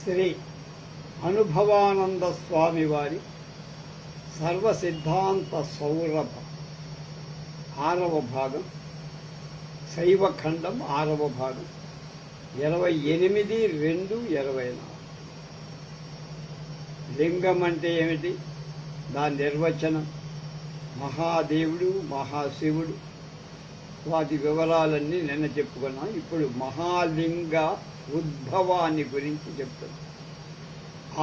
శ్రీ అనుభవానంద స్వామి వారి సర్వసిద్ధాంత సౌరభ 6వ భాగం, శైవఖండం 6వ భాగం, 28/2/24. లింగం అంటే ఏమిటి, దాని నిర్వచనం, మహాదేవుడు, మహాశివుడు, వాటి వివరాలన్నీ నిన్న చెప్పుకున్నాం. ఇప్పుడు మహాలింగ ఉద్భవాన్ని గురించి చెప్తాను.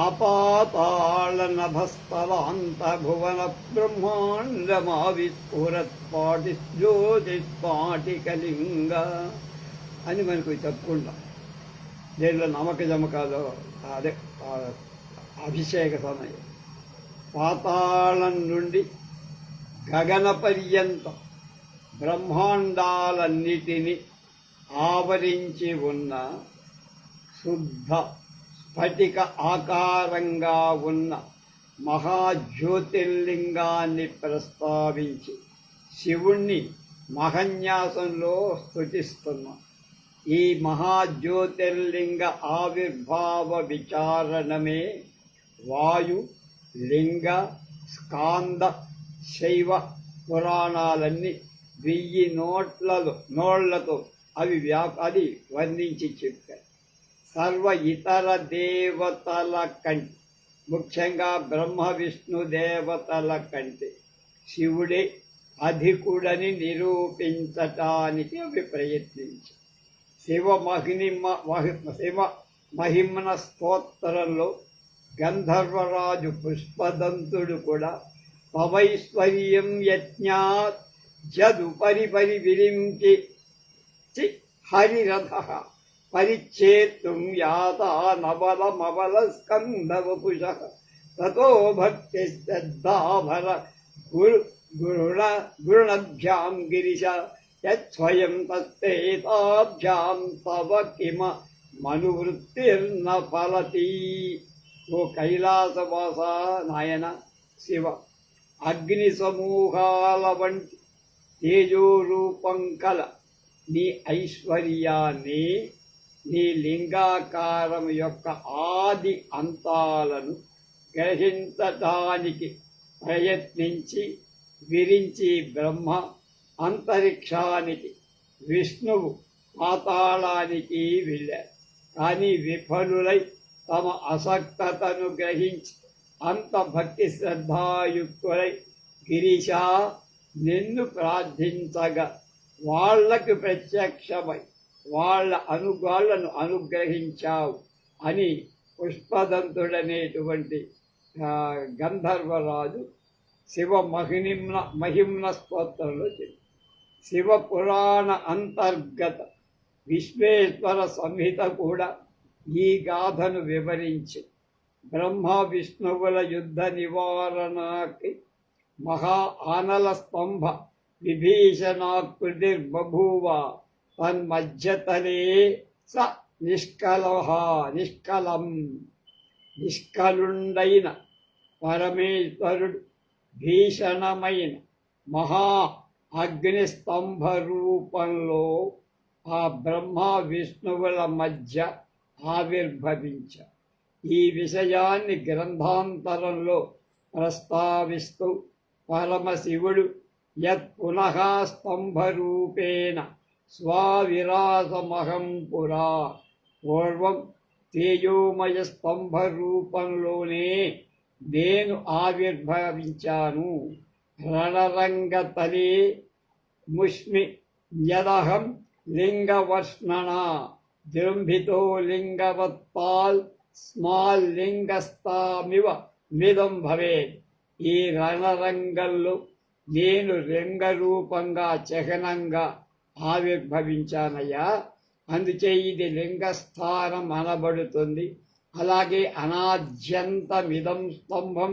ఆపాతాళ నభస్థలాంత భువన బ్రహ్మాండమావిస్ఫురత్పాటి జ్యోతిస్పాటికలింగ అని మనకు చెప్పుకుంటాం. దీనిలో నమ్మక జమకాలు అదే అభిషేక సమయం. పాతాళం నుండి గగన పర్యంతం బ్రహ్మాండాలన్నిటినీ ఆవరించి ఉన్న శుద్ధ స్ఫటిక ఆకారంగా ఉన్న మహాజ్యోతిర్లింగాన్ని ప్రస్తావించి శివుణ్ణి మహన్యాసంలో స్తుతిస్తున్నాం. ఈ మహాజ్యోతిర్లింగ ఆవిర్భావ విచారణమే వాయు, లింగ, స్కాంద, శైవ పురాణాలన్నీ 1000 నోళ్లతో అది వర్ణించి చెప్పారు. సర్వ ఇతర దేవతల కంటే, ముఖ్యంగా బ్రహ్మ విష్ణు దేవతల కంటే శివుడే అధికుడని నిరూపించటానికి అవి ప్రయత్నించారు. శివ మహిమ్న స్తోత్రంలో గంధర్వరాజు పుష్పదంతుడు కూడా పవైశ్వర్యం యజ్ఞాత్ జదుపరి విరించి హరిరథ పరిచ్ఛేత్తుం యాతా నవలమవల స్కందవపుష తతో భక్తి శ్రద్ధాభర గురుణభ్యాం గిరిశ యత్స్వయం తత్తేతాభ్యాం తవ కిమ మనువృత్తిర్న ఫలతి. ఓ కైలాసవాస నాయన శివ, అగ్ని సమూహాల వంటి తేజోరూపం కల నీ ఐశ్వర్యాన్ని, నీ లింగాకారం యొక్క ఆది అంతాలను గ్రహించటానికి ప్రయత్నించి విరించి బ్రహ్మ అంతరిక్షానికి, విష్ణువు పాతాళానికి వెళ్ళారు. కానీ విఫలులై తమ అసక్తతను గ్రహించి అంత భక్తి శ్రద్ధాయుక్తులై గిరీశా నిన్ను ప్రార్థించగా వాళ్లకు ప్రత్యక్షమై వాళ్లను అనుగ్రహించావు అని పుష్పదంతుడనేటువంటి గంధర్వరాజు శివ మహిమ్న స్తోత్రంలో చెప్పి, శివ పురాణ అంతర్గత విశ్వేశ్వర సంహిత కూడా ఈ గాథను వివరించి బ్రహ్మ విష్ణువుల యుద్ధ నివారణకి మహా ఆనల స్తంభ విభీషణాకృతిర్బభూవ తన్మధ్యతలే స నిష్కలుండైన పరమేశ్వరుడు భీషణమైన మహా అగ్నిస్తంభ రూపంలో ఆ బ్రహ్మ విష్ణువుల మధ్య ఆవిర్భవించారు. ఈ విషయాన్ని గ్రంథాంతరంలో ప్రస్తావిస్తూ పరమశివుడు యత్ పునః స్తంభరూపేణ స్వావిరాసమహం పురా, పూర్వం తేజోమయ స్తంభ రూపంలోనే నేను ఆవిర్భవించాను. రణరంగతలే ముష్మి యదహం లింగవర్ష్ణణ జృంభితో లింగవత్పాల్ స్మాల్ లింగస్థామివ మిదం భవేత్. ఈ రణరంగంలో నేను లింగరూపంగా చహనంగా ఆవిర్భవించానయ్యా. అందుచే ఇది లింగస్థానం అనబడుతుంది. అలాగే అనాద్యంతమిదం స్తంభం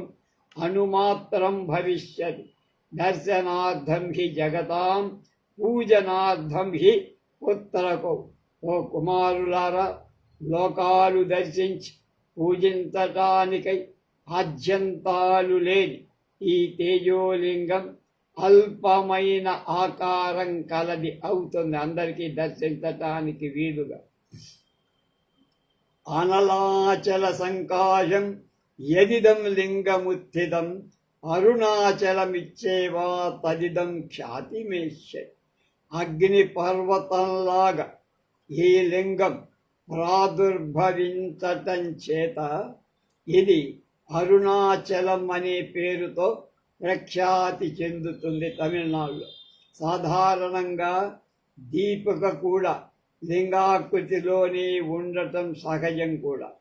అనుమాత్రం భవిష్యతి. దర్శనార్థం హి జగతాం పూజనార్థం హి పుత్రకో. ఓ కుమారులారా, లోకాలు దర్శించి పూజించటానికై ఆద్యంతాలు లేని ఈ తేజోలింగం అల్పమైన ఆకారం కలది అవుతుంది, అందరికీ దర్శించటానికి వీలుగా. అనలాచల సంకాశం యదిదం లింగముత్థితం అరుణాచలమిచ్చేవా తదిదం ఖ్యాతిమేష్య. అగ్ని పర్వతంలాగా ఈ లింగం ప్రాదుర్భవించటం చేత ఇది అరుణాచలం అనే పేరుతో ప్రఖ్యాతి చెందుతుంది తమిళనాడులో. సాధారణంగా దీపిక కూడా లింగాకృతిలోనే ఉండటం సహజం కూడా.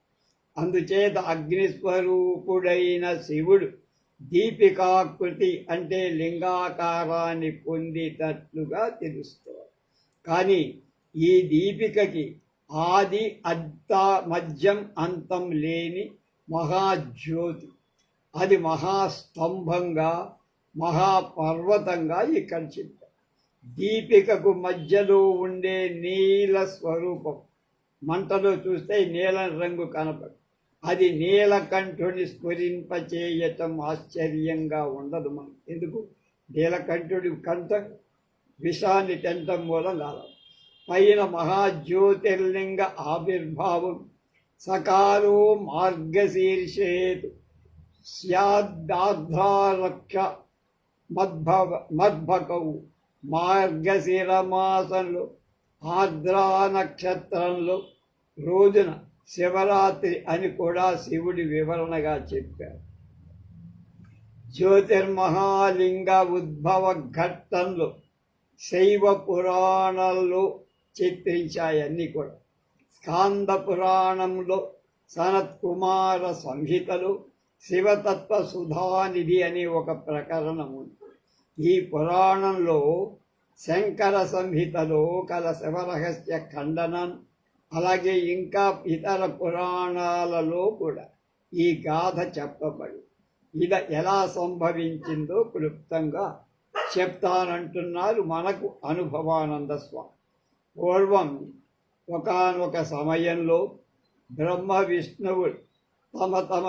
అందుచేత అగ్నిస్వరూపుడైన శివుడు దీపికాకృతి అంటే లింగాకారాన్ని పొందేటట్లుగా తెలుస్తుంది. కానీ ఈ దీపికకి ఆది అద్ద మధ్యం అంతం లేని మహాజ్యోతి. అది మహాస్తంభంగా మహాపర్వతంగా ఇక్కడ చెప్పారు. దీపికకు మధ్యలో ఉండే నీల స్వరూపం మంటలో చూస్తే నీలం రంగు కనపడు. అది నీలకంఠుని స్ఫురింపచేయటం ఆశ్చర్యంగా ఉండదు మనం. ఎందుకు? నీలకంఠుడి కంఠ విషాన్ని తినటం మూలం కాదు. పైన మహాజ్యోతిర్లింగ ఆవిర్భావం సకాలో మార్గశీర్షేతు స్యాద్ధారక్ష మద్భకవు. మార్గశిర మాసంలో ఆర్ద్రా నక్షత్రంలో రోజున శివరాత్రి అని కూడా శివుడి వివరణగా చెప్పారు. జ్యోతిర్మహాలింగ ఉద్భవ ఘట్టంలో శైవ పురాణాల్లో చిత్రించాయన్నీ కూడా. స్కాంద పురాణంలో సనత్ కుమార సంహితలో శివతత్వ సుధానిధి అనే ఒక ప్రకరణం ఉంది. ఈ పురాణంలో శంకర సంహితలో కల శివరహస్య ఖండనం, అలాగే ఇంకా ఇతర పురాణాలలో కూడా ఈ గాథ చెప్పబడి ఇది ఎలా సంభవించిందో క్లుప్తంగా చెప్తానంటున్నారు మనకు అనుభవానంద స్వామి. పూర్వం ఒకానొక సమయంలో బ్రహ్మ విష్ణువులు తమ తమ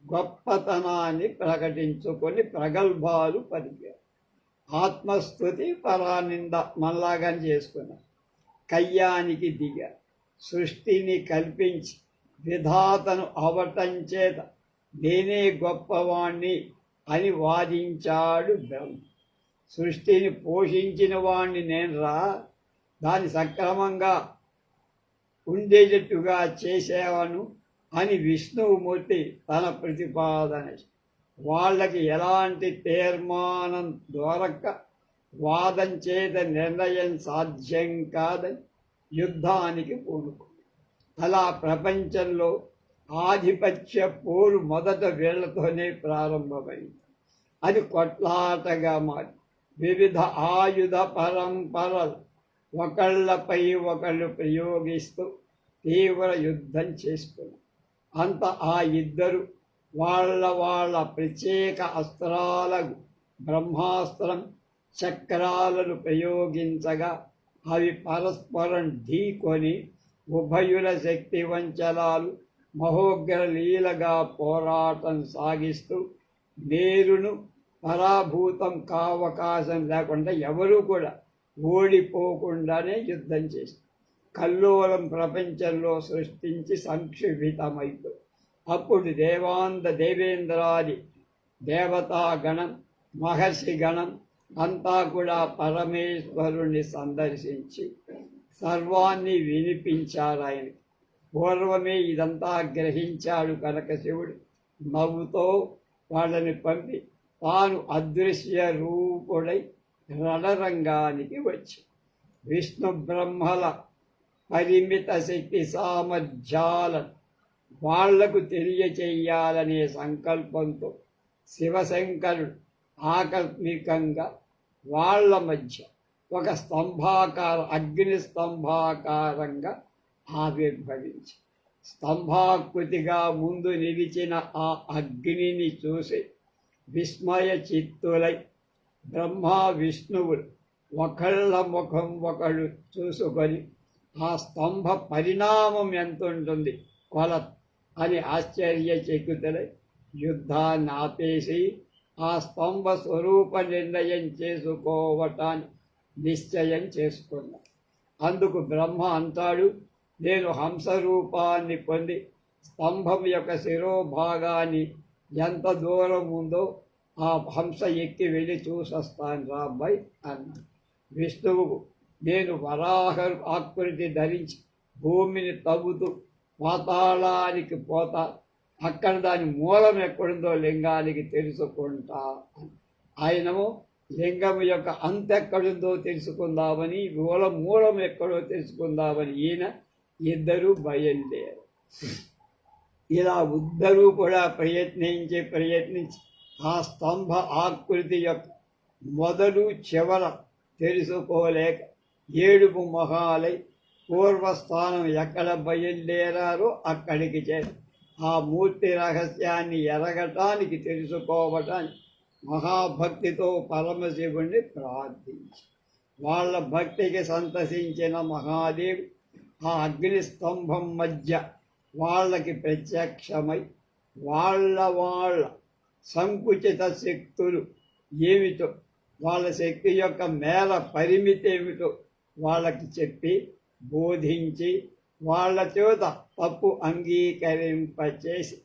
గొప్పతనాన్ని ప్రకటించుకొని ప్రగల్భాలు పలికారు. ఆత్మస్థుతి పరానింద మనలాగాని చేసుకున్నారు. కయ్యానికి దిగారు. సృష్టిని కల్పించి విధాతను అవటం చేత నేనే గొప్పవాణ్ణి అని వాదించాడు బ్రహ్మ. సృష్టిని పోషించిన వాణ్ణి నేను రా, దాన్ని సక్రమంగా ఉండేటట్టుగా చేసేవను అని విష్ణుమూర్తి తన ప్రతిపాదన. వాళ్ళకి ఎలాంటి తీర్మానం దొరక్క వాదం చేత నిర్ణయం సాధ్యం కాదని యుద్ధానికి పూనుకుంది. అలా ప్రపంచంలో ఆధిపత్య పోరు మొదట వీళ్లతోనే ప్రారంభమైంది. అది కొట్లాటగా మారి వివిధ ఆయుధ పరంపరలు ఒకళ్ళపై ఒకళ్ళు ప్రయోగిస్తూ తీవ్ర యుద్ధం చేసుకున్నారు. అంత ఆ ఇద్దరు వాళ్ళ ప్రత్యేక అస్త్రాలకు బ్రహ్మాస్త్రం చక్రాలను ప్రయోగించగా అవి పరస్పరం ఢీకొని ఉభయుల శక్తి వంచనాలు మహోగ్ర లీలగా పోరాటం సాగిస్తూ నేరును పరాభూతం కావకాశం లేకుండా ఎవరూ కూడా ఓడిపోకుండానే యుద్ధం చేసి కల్లోలం ప్రపంచంలో సృష్టించి సంక్షిప్తమైపోయి అప్పుడు దేవేంద్రాది దేవతాగణం మహర్షి గణం అంతా కూడా పరమేశ్వరుణ్ణి సందర్శించి సర్వాన్ని వినిపించారు. ఆయనకి పూర్వమే ఇదంతా గ్రహించాడు కనుక శివుడు నవ్వుతో వాళ్ళని పంపి తాను అదృశ్య రూపుడై రణరంగానికి వచ్చి విష్ణు బ్రహ్మల పరిమిత శక్తి సామర్థ్యాలను వాళ్లకు తెలియచేయాలనే సంకల్పంతో శివశంకరుడు ఆకస్మికంగా వాళ్ళ మధ్య ఒక అగ్ని స్తంభాకారంగా ఆవిర్భవించి స్తంభాకృతిగా ముందు నిలిచిన ఆ అగ్నిని చూసి విస్మయ చిత్తులై బ్రహ్మ విష్ణువులు ఒకళ్ళ ముఖం ఒకళ్ళు చూసుకొని ఆ స్తంభ పరిణామం ఎంత ఉంటుంది కొలత అని ఆశ్చర్యచకితులై యుద్ధాన్ని ఆపేసి ఆ స్తంభ స్వరూప నిర్ణయం చేసుకోవటాన్ని నిశ్చయం చేసుకున్నాడు. అందుకు బ్రహ్మ అంటాడు, నేను హంస రూపాన్ని పొంది స్తంభం యొక్క శిరోభాగాన్ని ఎంత దూరం ఉందో ఆ హంస ఎక్కి వెళ్ళి చూసొస్తాను రా అబ్బాయి అన్నాడు. విష్ణువు నేను వరాహ ఆకృతి ధరించి భూమిని తవ్వుతూ పాతాళానికి పోతా, అక్కడ దాని మూలం ఎక్కడుందో లింగానికి తెలుసుకుంటా అని. ఆయనము లింగం యొక్క అంతెక్కడుందో తెలుసుకుందామని, మూలం ఎక్కడో తెలుసుకుందామని ఈయన ఇద్దరూ బయలుదేరు. ఇలా ఇద్దరూ కూడా ప్రయత్నించి ఆ స్తంభ ఆకృతి యొక్క మొదలు చివర తెలుసుకోలేక ఏడుపు మొహాలై పూర్వస్థానం ఎక్కడ బయలుదేరారో అక్కడికి చేరి ఆ మూర్తి రహస్యాన్ని ఎరగటానికి తెలుసుకోవటానికి మహాభక్తితో పరమశివుణ్ణి ప్రార్థించి వాళ్ళ భక్తికి సంతసించిన మహాదేవుడు ఆ అగ్ని స్తంభం మధ్య వాళ్ళకి ప్రత్యక్షమై వాళ్ళ సంకుచిత శక్తులు ఏమిటో, వాళ్ళ శక్తి యొక్క మేర పరిమితి ఏమిటో వాళ్ళకి చెప్పి బోధించి వాళ్ళ చేత తప్పు అంగీకరింపచేసి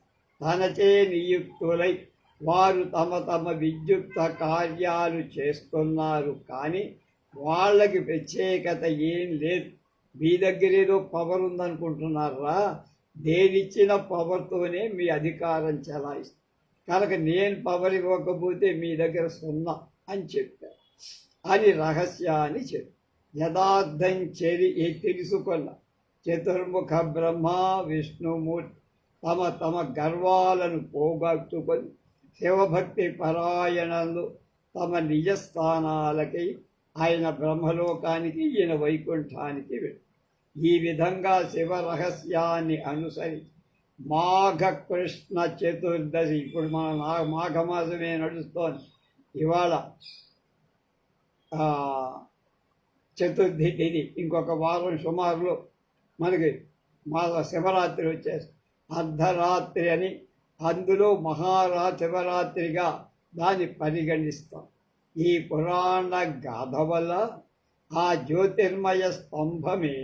తనచే నియుక్తులై వారు తమ విద్యుక్త కార్యాలు చేస్తున్నారు. కానీ వాళ్ళకి ప్రత్యేకత ఏం లేదు. మీ దగ్గర ఏదో పవర్ ఉందనుకుంటున్నారా? దేనిచ్చిన పవర్తోనే మీ అధికారం చెలాయిస్తుంది. కనుక నేను పవర్ ఇవ్వకపోతే మీ దగ్గర సున్నా అని చెప్పారు అని రహస్యాన్ని చెప్పి యథార్థం తెలుసుకున్న చతుర్ముఖ బ్రహ్మ విష్ణుమూర్తి తమ గర్వాలను పోగొట్టుకొని శివభక్తి పరాయణలు తమ నిజస్థానాలకి ఆయన బ్రహ్మలోకానికి ఈయన వైకుంఠానికి వెళ్ళి ఈ విధంగా శివ రహస్యాన్ని అనుసరించి మాఘకృష్ణ చతుర్దశి, ఇప్పుడు మన మాఘమాసమే నడుస్తోంది. ఇవాళ చతుర్థి తిథి, ఇంకొక వారం సుమారులో మనకి శివరాత్రి వచ్చేసి అర్ధరాత్రి అని, అందులో శివరాత్రిగా దాన్ని పరిగణిస్తాం. ఈ పురాణ గాథ వల్ల ఆ జ్యోతిర్మయ స్తంభమే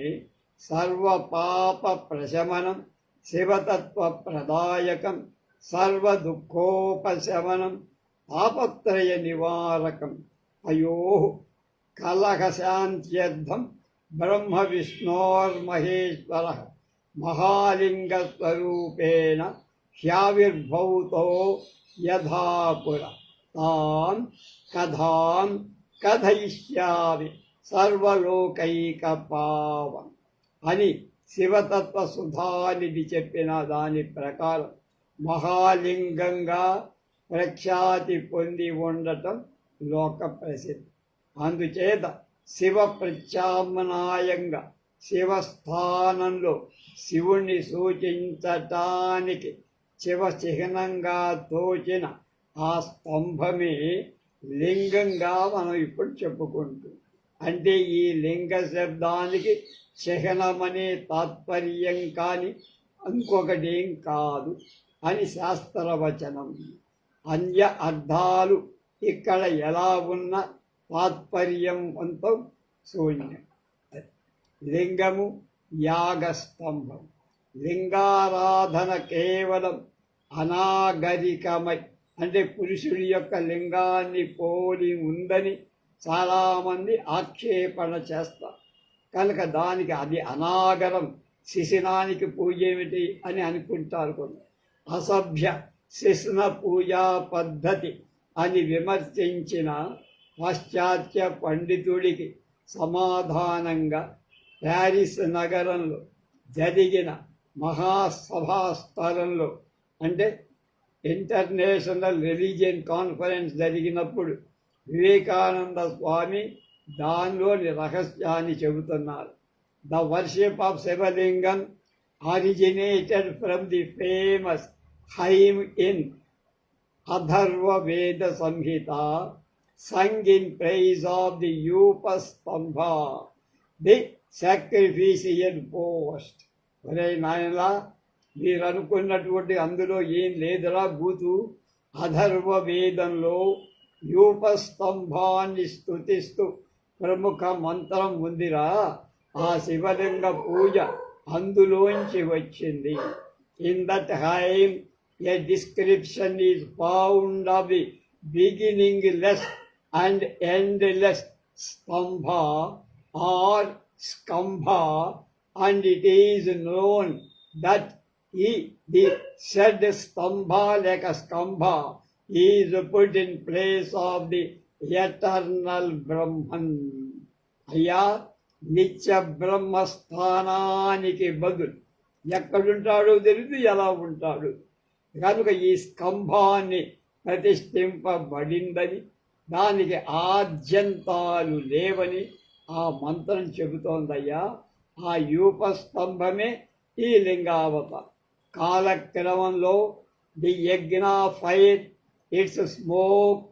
సర్వపాప ప్రశమనం, శివతత్వ ప్రదాయకం, సర్వదుఃఖోపశమనం, తాపత్రయ నివారకం, అయో కలహశాంత్యర్థం బ్రహ్మ విష్ణోర్మహేశ్వర మహాలింగస్వరూపేణ హ్యావిర్భూతో యథాపుర తాం కథాం కథయిష్యామి సర్వలోకైకపావం అని శివతత్వ సుధానిధి చెప్పిన దాని ప్రకారం మహాలింగంగా ప్రఖ్యాతి పొంది ఉండటం లోక ప్రసిద్ధి. అందుచేత శివ ప్రత్యామ్నాయంగా శివస్థానంలో శివుణ్ణి సూచించటానికి శివ చిహ్నంగా తోచిన ఆ స్తంభమే లింగంగా మనం ఇప్పుడు చెప్పుకుంటున్నాం. అంటే ఈ లింగ శబ్దానికి చిహ్నమనే తాత్పర్యం కానీ ఇంకొకటేం కాదు అని శాస్త్రవచనం. అన్య అర్థాలు ఇక్కడ ఎలా ఉన్న తాత్పర్యం అంతా శూన్యం. లింగము యాగస్తంభం. లింగారాధన కేవలం అనాగరికమై, అంటే పురుషుడి యొక్క లింగాన్ని పోలి ఉందని చాలామంది ఆక్షేపణ చేస్తారు. కనుక దానికి అది అనాగరం, శిశినానికి పూజ ఏమిటి అని అనుకుంటారు కొందరు. అసభ్య శిశున పూజా పద్ధతి అని విమర్శించిన పాశ్చాత్య పండితుడికి సమాధానంగా ప్యారిస్ నగరంలో జరిగిన మహాసభాస్థలంలో, అంటే ఇంటర్నేషనల్ రిలీజియన్ కాన్ఫరెన్స్ జరిగినప్పుడు వివేకానంద స్వామి దానిలోని రహస్యాన్ని చెబుతున్నారు. ద వర్షిప్ ఆఫ్ శివలింగం originated from the famous him in Atharva వేద సంహిత sung in praise of the Upastambha, the sacrificial post. ఒరే నాయనలా, మీరు అనుకున్నటువంటి అందులో ఏం లేదురా బూతు. అథర్వ వేదంలో యూపస్తంభాన్ని స్తుతిస్తూ ప్రముఖ మంత్రం ఉందిరా. ఆ శివలింగ పూజ అందులోంచి వచ్చింది. In that hymn a description is found of the beginningless and endless stambha or skambha, and it is known that the said stambha like a skambha is put in place of the eternal Brahman. అయ్యా, నిత్య బ్రహ్మస్థానానికి బదులు ఎక్కడుంటాడో తెలియదు, ఎలా ఉంటాడు. కనుక ఈ స్కంభాన్ని ప్రతిష్ఠింపబడిందని, దానికి ఆద్యంతాలు లేవని ఆ మంత్రం చెబుతోందయ్యా. ఆ యూపస్తంభమే ఈ లింగావతారం. కాలక్రమంలో the yajna fire, its smoke,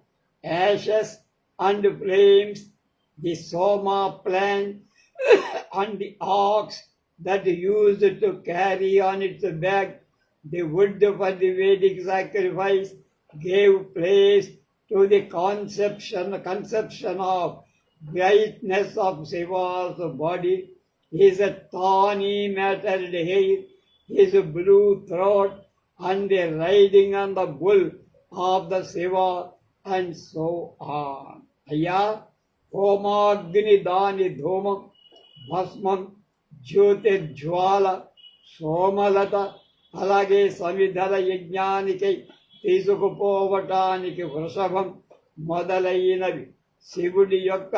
ashes and flames, the soma plant and the ox that used to carry on its back the wood for the Vedic sacrifice gave place to the conception of brightness of Shiva's body, his tawny matted hair, his blue throat, and the riding on the bull of the Shiva, and so on. అయ్యా, హోమాగ్ని దాని ధూమం, భస్మం, జ్యోతిర్జ్వాల, సోమలత, అలాగే సమిధల యజ్ఞానికై తీసుకుపోవటానికి వృషభం మొదలైనవి, శివుడి యొక్క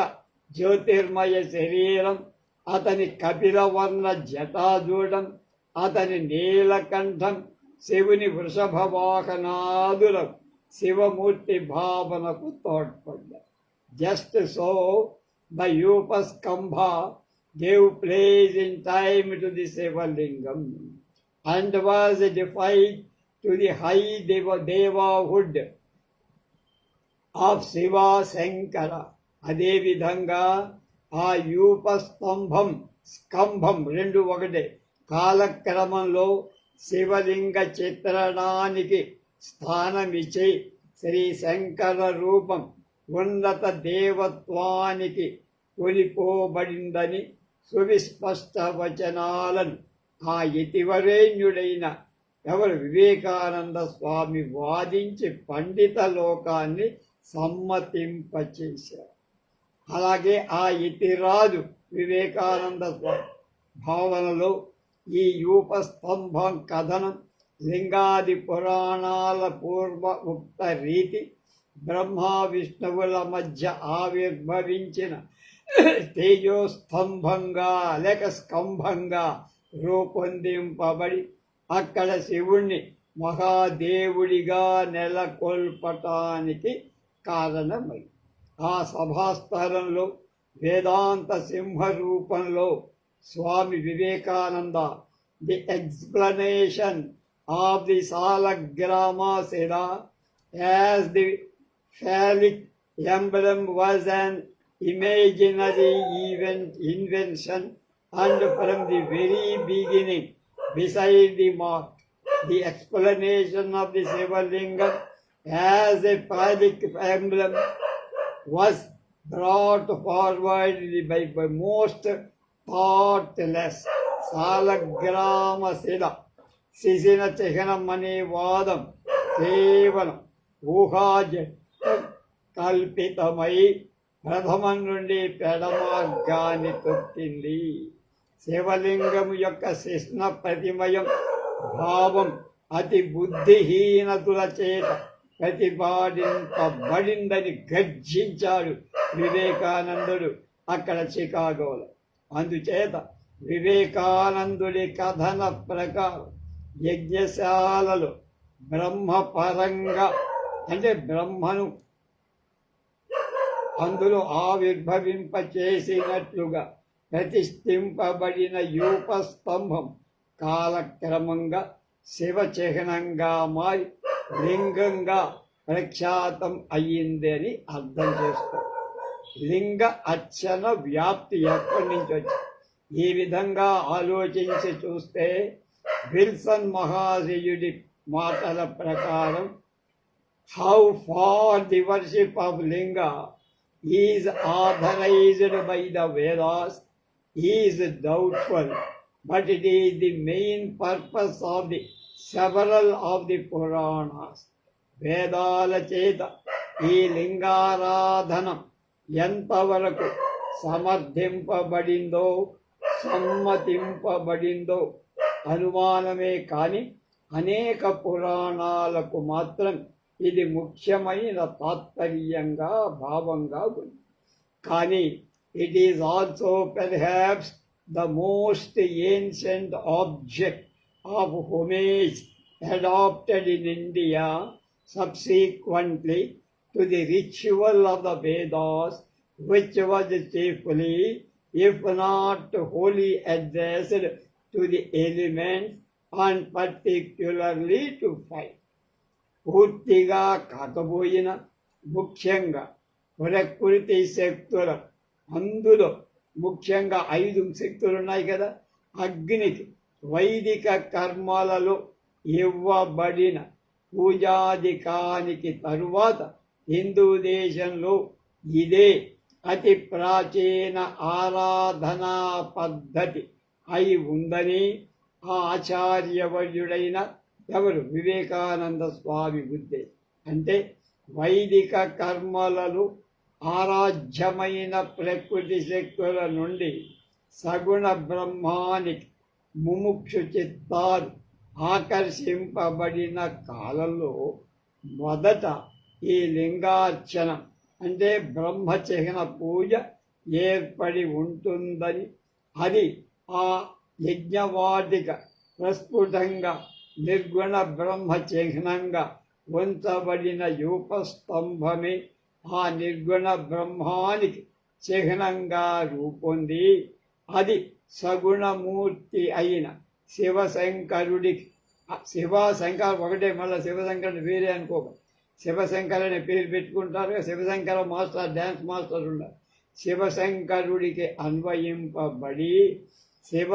జ్యోతిర్మయ శరీరం, అతని కపిలవర్ణ జటాజూడం, అతని నీలకంఠం, శివుని వృషభ వాహనాదులు శివమూర్తి భావనకు తోడ్పడ్డారు. Just so the Upaskhambha gave place in time to the Shivalingam and was defied to the high devahood of Shiva Shankara. అదే విధంగా ఆ యూపస్తంభం, స్కంభం రెండు ఒకటే. కాలక్రమంలో శివలింగ చిత్రణానికి స్థానమిచ్చి శ్రీ శంకర రూపం ఉన్నత దేవత్వానికి కొలిపోబడిందని సువిస్పష్ట వచనాలను ఆ యతివరేణ్యుడైన ఎవరు వివేకానంద స్వామి వాదించి పండిత లోకాన్ని సమ్మతింపచేశారు. అలాగే ఆ యతిరాజు వివేకానంద స్వామి భావనలో ఈ యూపస్తంభం కథనం లింగాది పురాణాల పూర్వ ఉక్త రీతి బ్రహ్మ విష్ణువుల మధ్య ఆవిర్భవించిన తేజోస్తంభంగా లేక స్కంభంగా రూపొందింపబడి అక్కడ శివుణ్ణి మహాదేవుడిగా నెలకొల్పటానికి కారణమై ఆ సభాస్థలంలో వేదాంత సింహ రూపంలో Swami Vivekananda the explanation of the Saligrama shila as the phallic emblem was an imaginary invention, and from the very beginning, beside the mark, the explanation of the Shivalingam as a phallic emblem was brought forward by most thoughtless Salagrama Sila. శిశిన చిహ్నం అనే వాదం కేవలం ఊహాజ కల్పితమై ప్రథమం నుండి పెడమార్గాన్ని తొక్కింది. శివలింగం యొక్క శిష్ణ ప్రతిమయం భావం అతి బుద్ధిహీనతుల చేత ప్రతిపాదింపబడిందని గర్జించాడు వివేకానందుడు అక్కడ చికాగోలో. అందుచేత వివేకానందుడి కథన ప్రకారం యజ్ఞశాలలో బ్రహ్మపరంగా అంటే బ్రహ్మను అందులో ఆవిర్భవింపచేసినట్లుగా ప్రతిష్ఠింపబడిన యూపస్తంభం కాలక్రమంగా శివ చిహ్నంగా మారి లింగంగా ప్రఖ్యాతం అయ్యింది అని అర్థం చేసుకో. లింగ అర్చన వ్యాప్తి ఎక్కడి నుంచి వచ్చింది? ఈ విధంగా ఆలోచించి చూస్తే విల్సన్ మహాశయుడి మాటల ప్రకారం how far the worship of Linga is authorized by the Vedas is doubtful, but it is the main purpose of the several of the Puranas. వేదాల చేత ఈ లింగారాధనం ఎంతవరకు సమర్థింపబడిందో సమ్మతింపబడిందో అనుమానమే కాని అనేక పురాణాలకు మాత్రం ఇది ముఖ్యమైన తాత్పర్యంగా భావంగా ఉంది. కానీ it is also perhaps the most ancient object of homage adopted in India subsequently to the ritual of the Vedas, which was chiefly, if not wholly addressed to the elements and particularly to fire. పూర్తిగా కాకపోయిన ముఖ్యంగా ప్రకృతి శక్తుల అందులో ముఖ్యంగా 5 శక్తులు ఉన్నాయి కదా. అగ్నికి వైదిక కర్మలలో ఇవ్వబడిన పూజాధికానికి తరువాత హిందూ దేశంలో ఇదే అతి ప్రాచీన ఆరాధనా పద్ధతి అయి ఉందని ఆ ఆచార్యవర్యుడైన ఎవరు వివేకానంద స్వామి ఉద్దేశం. అంటే వైదిక కర్మలలో ఆరాధ్యమైన ప్రకృతి శక్తుల నుండి సగుణ బ్రహ్మానికి ముముక్షు చిత్తాలు ఆకర్షింపబడిన కాలంలో మొదట ఈ లింగార్చన అంటే బ్రహ్మచిహ్న పూజ ఏర్పడి ఉంటుందని, అది ఆ యజ్ఞవాటిక ప్రస్ఫుటంగా నిర్గుణ బ్రహ్మ చిహ్నంగా ఉంచబడిన యూపస్తంభమే ఆ నిర్గుణ బ్రహ్మానికి చిహ్నంగా రూపొంది అది సగుణమూర్తి అయిన శివశంకరుడికి. శివశంకర్ ఒకటే, మళ్ళీ శివశంకరుడు వేరే అనుకోక. శివశంకర్ అనే పేరు పెట్టుకుంటారు. శివశంకర మాస్టర్, డ్యాన్స్ మాస్టర్ ఉన్నారు. శివశంకరుడికి అన్వయింపబడి శివ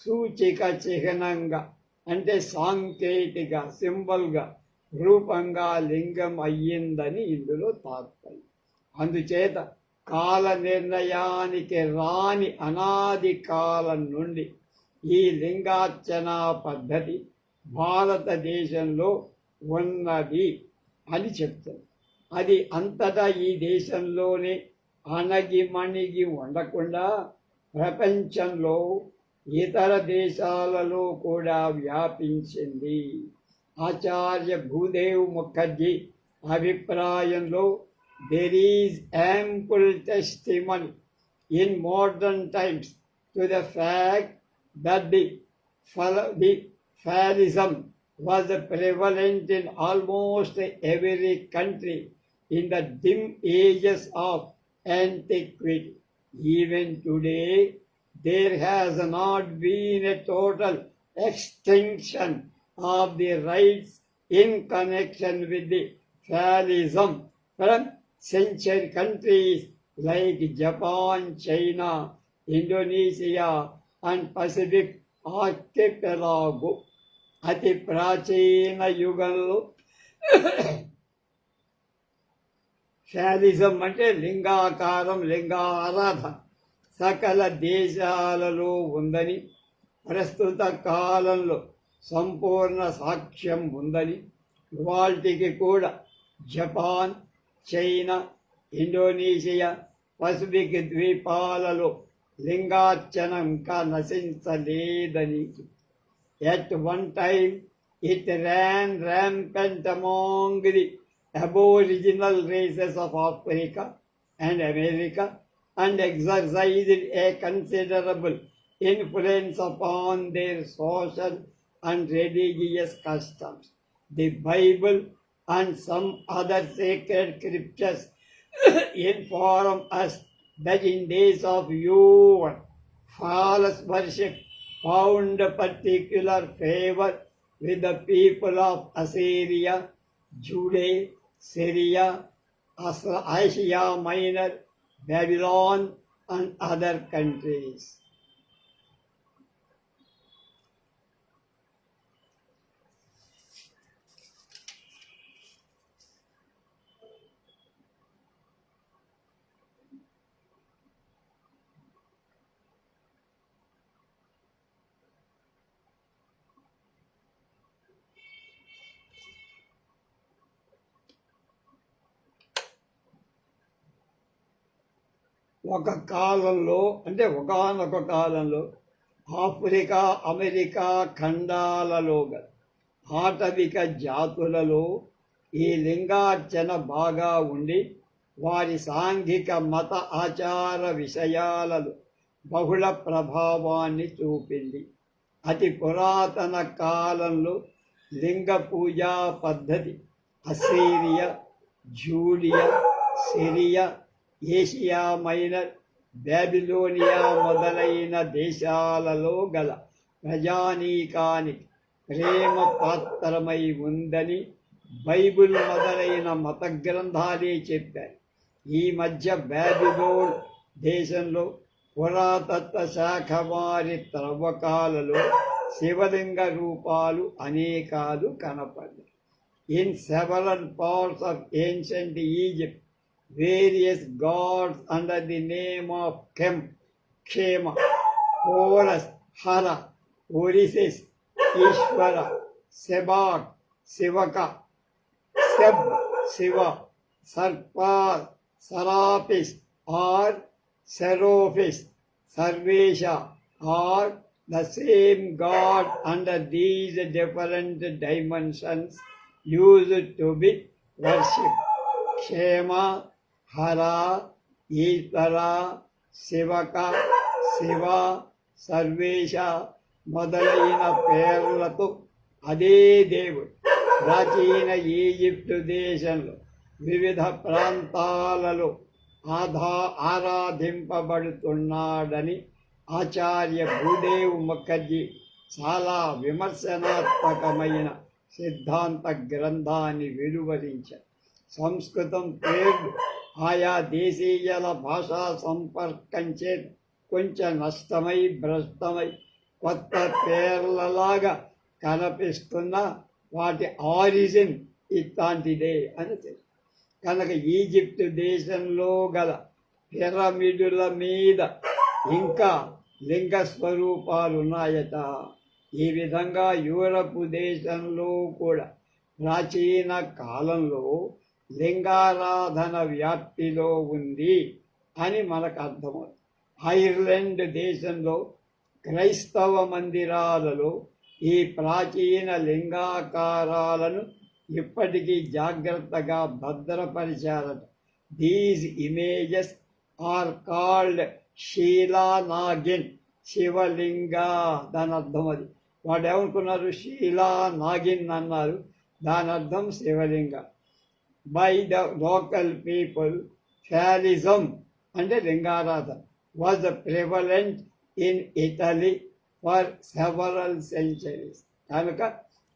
సూచిక చిహ్నంగా అంటే సాంకేతిక సింబల్గా రూపంగా లింగం అయ్యిందని ఇందులో తాత్పర్యం. అందుచేత కాల నిర్ణయానికి రాని అనాది కాలం నుండి ఈ లింగార్చనా పద్ధతి భారతదేశంలో ఉన్నది అని చెప్తారు. అది అంతటా ఈ దేశంలోనే అణగిమణిగి ఉండకుండా ప్రపంచంలో ఇతర దేశాలలో కూడా వ్యాపించింది. ఆచార్య భూదేవ్ ముఖర్జీ అభిప్రాయంలో there is ample testimony in modern times to the fact that the Phallism was prevalent in almost every country in the dim ages of antiquity. Even today, there has not been a total extinction of the rites in connection with the Phallism from century countries like Japan, China, Indonesia, and Pacific archipelago. అతి ప్రాచీన యుగంలో శాలిజం అంటే లింగాకారం, లింగారాధన సకల దేశాలలో ఉందని, ప్రస్తుత కాలంలో సంపూర్ణ సాక్ష్యం ఉందని, ఇవాల్టికి కూడా జపాన్, చైనా, ఇండోనేషియా, పసిఫిక్ ద్వీపాలలో లింగార్చన ఇంకా నశించలేదని. At one time, it ran rampant among the aboriginal races of Africa and America and exercised a considerable influence upon their social and religious customs. The Bible and some other sacred scriptures inform us that in days of yore, false worship found particular favor with the people of Assyria, Judea, Syria, Asia Minor, Babylon, and other countries. ఒక కాలంలో అంటే ఒకానొక కాలంలో Africa America ఖండాలలో గల ఆటవిక జాతులలో ఈ లింగార్చన బాగా ఉండి వారి సాంఘిక మత ఆచార విషయాలలో బహుళ ప్రభావాన్ని చూపింది. అతి పురాతన కాలంలో లింగ పూజా పద్ధతి అస్సీరియా, జూలియా, సిరియా, ఏషియా మైనర్, బాబిలోనియా మొదలైన దేశాలలో గల ప్రజానీకానికి ప్రేమ పాత్రమై ఉందని బైబిల్ మొదలైన మత గ్రంథాలే చెప్పాయి. ఈ మధ్య బాబిలోన్ దేశంలో పురాతత్వ శాఖ వారి త్రవ్వకాలలో శివలింగ రూపాలు అనేకాలు కనపడ్డాయి. In several parts of ancient Egypt, various gods under the name of Kem, Kshema, Horus, Hara, Orisis, Ishvara, Sebak, Sivaka, Seb, Siva, Sarpa, Sarapis, or Seraphis, Sarvesha, or the same god under these different dimensions used to be worshipped. Kshema, Hara, Ishvara, Sivaka, Siva, Sarvesha మొదలైన పేర్లతో అదే దేవుడు ప్రాచీన Egypt దేశంలో వివిధ ప్రాంతాలలో ఆరాధింపబడుతున్నాడని ఆచార్య భూదేవ్ ముఖర్జీ చాలా విమర్శనాత్మకమైన సిద్ధాంత గ్రంథాన్ని వెలువరించారు. సంస్కృతం పేర్లు ఆయా దేశీయుల భాషా సంపర్కం చేత కొంచెం నష్టమై భ్రష్టమై కొత్త పేర్లలాగా కనిపిస్తున్న వాటి ఆరిజిన్ ఇట్లాంటిదే అని తెలుసు. కనుక ఈజిప్టు దేశంలో గల పిరమిడుల మీద ఇంకా లింగ స్వరూపాలు ఉన్నాయట. ఈ విధంగా యూరప్ దేశంలో కూడా ప్రాచీన కాలంలో లింగారాధన వ్యాప్తిలో ఉంది అని మనకు అర్థమవుతుంది. ఐర్లాండ్ దేశంలో క్రైస్తవ మందిరాలలో ఈ ప్రాచీన లింగాకారాలను ఇప్పటికీ జాగ్రత్తగా భద్రపరిచారట. దీస్ ఇమేజెస్ ఆర్ కాల్డ్ శీలానాగిన్, శివలింగ. దాని అర్థం అది. వాడు ఏమనుకున్నారు? శీలానాగిన్ అన్నారు, దాని అర్థం శివలింగ. By the local people, phallism అంటే లింగారాధన was prevalent in Italy for several centuries. కనుక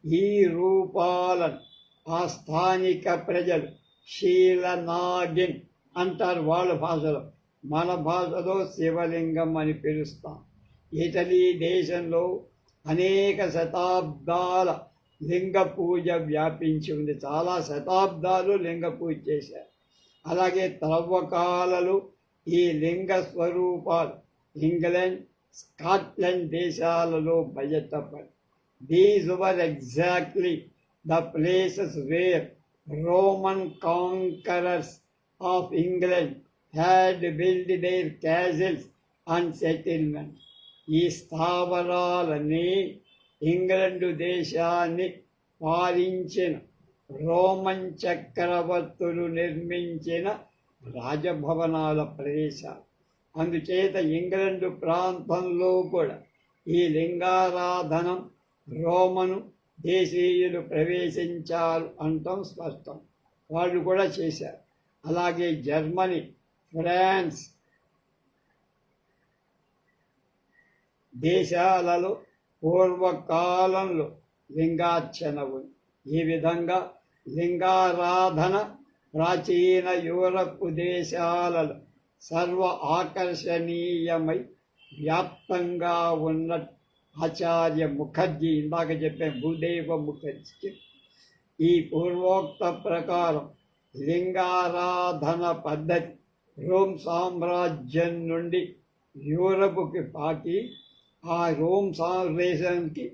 ఈ రూపాలను ఆ స్థానిక ప్రజలు శీలనాగిన్ అంటారు వాళ్ళ భాషలో. మన భాషలో శివలింగం అని పిలుస్తాం. ఇటలీ దేశంలో అనేక శతాబ్దాల లింగ పూజ వ్యాపించి ఉంది. చాలా శతాబ్దాలు లింగ పూజ చేశారు. అలాగే త్రవ్వకాలలో ఈ లింగ స్వరూపాలు ఇంగ్లాండ్, స్కాట్లాండ్ దేశాలలో బయటపడి. These were exactly the places where Roman conquerors of England had built their castles and settlements. ఈ స్థావరాలన్నీ ఇంగ్లండు దేశాన్ని పాలించిన రోమన్ చక్రవర్తులు నిర్మించిన రాజభవనాల ప్రదేశాలు. అందుచేత ఇంగ్లండు ప్రాంతంలో కూడా ఈ లింగారాధనం రోమను దేశీయులు ప్రవేశించారు అంటాం స్పష్టం. వాళ్ళు కూడా చేశారు. అలాగే జర్మనీ, ఫ్రాన్స్ దేశాలలో పూర్వకాలంలో లింగార్చన ఉంది. ఈ విధంగా లింగారాధన ప్రాచీన యూరప్ దేశాలలో సర్వ ఆకర్షణీయమై వ్యాప్తంగా ఉన్న ఆచార్య ముఖర్జీ, ఇందాక చెప్పే భూదేవ ముఖర్జీ, ఈ పూర్వోక్త ప్రకారం లింగారాధన పద్ధతి రోమ్ సామ్రాజ్యం నుండి యూరప్కి పాకి ఆ రోమ్ సామ్రాజ్యానికి